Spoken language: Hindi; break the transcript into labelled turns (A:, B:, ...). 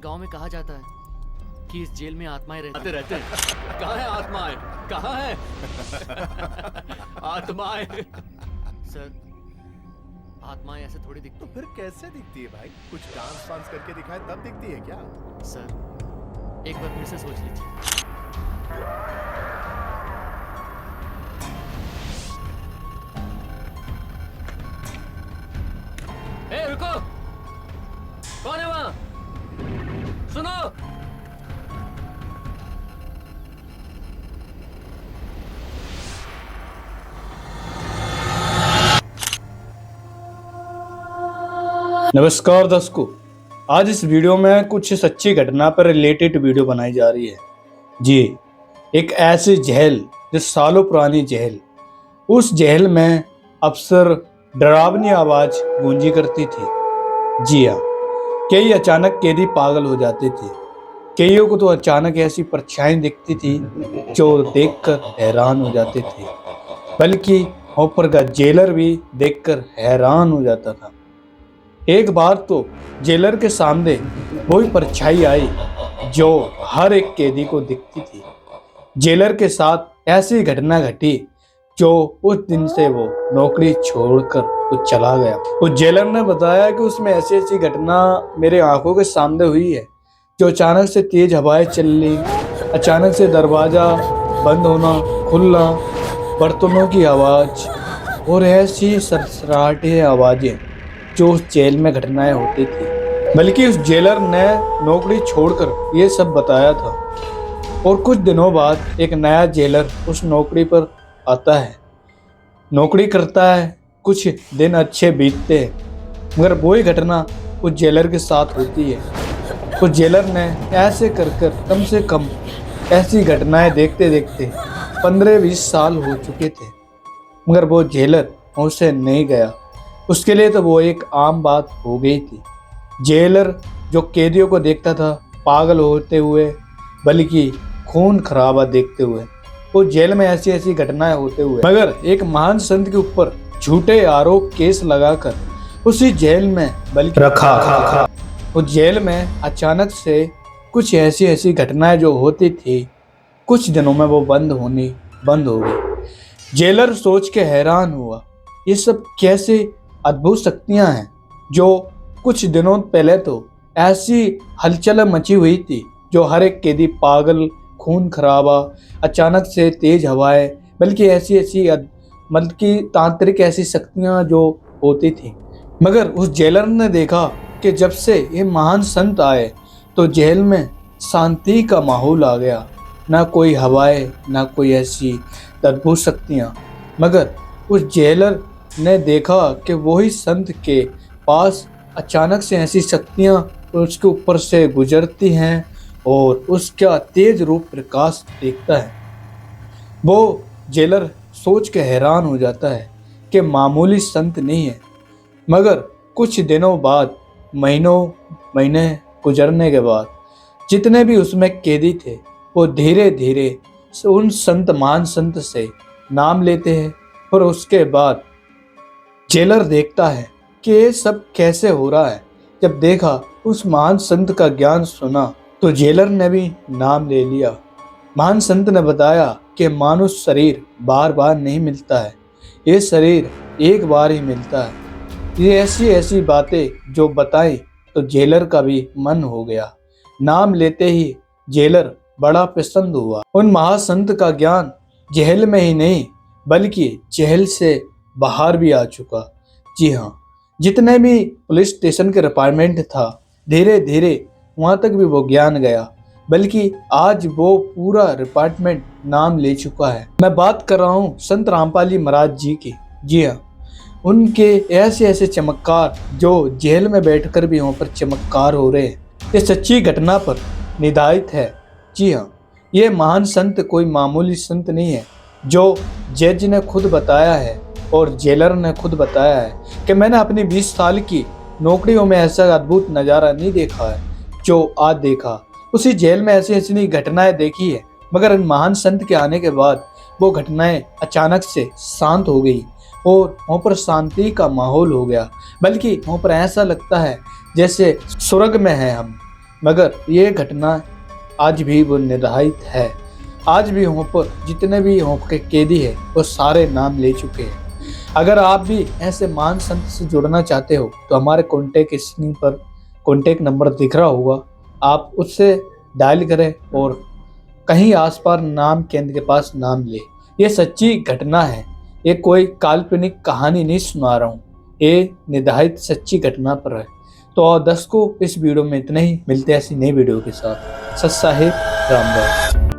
A: गांव में कहा जाता है कि इस जेल में आत्माएं
B: आते रहते हैं। कहाँ है आत्माएं? कहाँ है आत्माएं?
A: सर, आत्माएं ऐसे थोड़ी दिखती
C: तो फिर कैसे दिखती है भाई? कुछ डांस वांस करके दिखाए तब दिखती है क्या?
A: सर, एक बार फिर से सोच लीजिए।
B: ए रुको, कौन है वहां? सुनो।
D: नमस्कार दर्शकों, आज इस वीडियो में कुछ सच्ची घटना पर रिलेटेड वीडियो बनाई जा रही है। जी, एक ऐसी जेल जो सालों पुरानी जेल, उस जेल में अक्सर डरावनी आवाज गूंजी करती थी। जी हाँ, कई अचानक कैदी पागल हो जाते थे। कईयों को तो अचानक ऐसी परछाई दिखती थी जो देखकर हैरान हो जाते थे, बल्कि ऊपर का जेलर भी देखकर हैरान हो जाता था। एक बार तो जेलर के सामने वही परछाई आई जो हर एक कैदी को दिखती थी। जेलर के साथ ऐसी घटना घटी जो उस दिन से वो नौकरी छोड़कर वो चला गया। उस जेलर ने बताया कि उसमें ऐसी ऐसी घटना मेरे आंखों के सामने हुई है, जो अचानक से तेज हवाएं चलनी, अचानक से दरवाजा बंद होना खुलना, बर्तनों की आवाज और ऐसी सरसराहटी आवाजें जो उस जेल में घटनाएं होती थी। बल्कि उस जेलर ने नौकरी छोड़कर ये सब बताया था। और कुछ दिनों बाद एक नया जेलर उस नौकरी पर आता है, नौकरी करता है। कुछ दिन अच्छे बीतते हैं, मगर वही घटना उस जेलर के साथ होती है। उस जेलर ने ऐसे कर कम से कम ऐसी घटनाएं देखते देखते 15-20 साल हो चुके थे, मगर वो जेलर उसे नहीं गया। उसके लिए तो वो एक आम बात हो गई थी। जेलर जो कैदियों को देखता था पागल होते हुए, बल्कि खून खराबा देखते हुए, वो जेल में ऐसी ऐसी घटनाएं होते हुए, मगर एक महान संत के ऊपर झूठे आरोप केस लगाकर उसी जेल में बल्कि रखा। उस जेल में अचानक से कुछ ऐसी ऐसी घटनाएं जो होती थी, कुछ दिनों में वो बंद हो गई। जेलर सोच के हैरान हुआ, ये सब कैसे अद्भुत शक्तियां हैं जो कुछ दिनों पहले तो ऐसी हलचल मची हुई थी, जो हर एक कैदी पागल, खून खराबा, अचानक से तेज हवाएं, बल्कि ऐसी बल्कि तांत्रिक ऐसी शक्तियां जो होती थी। मगर उस जेलर ने देखा कि जब से ये महान संत आए तो जेल में शांति का माहौल आ गया। ना कोई हवाएं, ना कोई ऐसी अद्भुत शक्तियां। मगर उस जेलर ने देखा कि वही संत के पास अचानक से ऐसी शक्तियां उसके ऊपर से गुजरती हैं और उसका तेज रूप प्रकाश देखता है। वो जेलर सोच के हैरान हो जाता है कि मामूली संत नहीं है। मगर कुछ दिनों बाद, महीने गुजरने के बाद, जितने भी उसमें कैदी थे वो धीरे धीरे उन महान संत से नाम लेते हैं। और उसके बाद जेलर देखता है कि ये सब कैसे हो रहा है। जब देखा, उस महान संत का ज्ञान सुना, तो जेलर ने भी नाम ले लिया। महान संत ने बताया कि मानव शरीर बार बार नहीं मिलता है, ये शरीर एक बार ही मिलता है। ये ऐसी बातें जो बताई तो जेलर का भी मन हो गया। नाम लेते ही जेलर बड़ा प्रसन्न हुआ। उन महासंत का ज्ञान जेल में ही नहीं, बल्कि जेल से बाहर भी आ चुका। जी हाँ, जितने भी पुलिस स्टेशन के डिपार्टमेंट था, धीरे धीरे वहां तक भी वो ज्ञान गया, बल्कि आज वो पूरा डिपार्टमेंट नाम ले चुका है। मैं बात कर रहा हूँ संत रामपाली महाराज जी की। जी हाँ, उनके ऐसे ऐसे चमत्कार जो जेल में बैठकर भी वहाँ पर चमत्कार हो रहे हैं, ये सच्ची घटना पर निर्धारित है। जी हाँ, ये महान संत कोई मामूली संत नहीं है, जो जज ने खुद बताया है और जेलर ने खुद बताया है कि मैंने अपनी 20 साल की नौकरियों में ऐसा अद्भुत नज़ारा नहीं देखा है जो आज देखा। उसी जेल में ऐसी ऐसी घटनाएं देखी है, मगर महान संत के आने के बाद वो घटनाएं अचानक से शांत हो गई और वहाँ पर शांति का माहौल हो गया। बल्कि वहाँ पर ऐसा लगता है जैसे स्वर्ग में है हम। मगर ये घटना आज भी वो निर्धारित है। आज भी वहाँ पर जितने भी वहाँ के कैदी है वो सारे नाम ले चुके हैं। अगर आप भी ऐसे महान संत से जुड़ना चाहते हो तो हमारे कॉन्टैक्ट स्क्रीन पर कॉन्टैक्ट नंबर दिख रहा होगा, आप उससे डायल करें और कहीं आसपास नाम केंद्र के पास नाम ले। ये सच्ची घटना है, ये कोई काल्पनिक कहानी नहीं सुना रहा हूँ, ये निर्धारित सच्ची घटना पर है। तो दर्शकों इस वीडियो में इतना ही, मिलते हैं ऐसी नई वीडियो के साथ। सत साहिब, राम राम।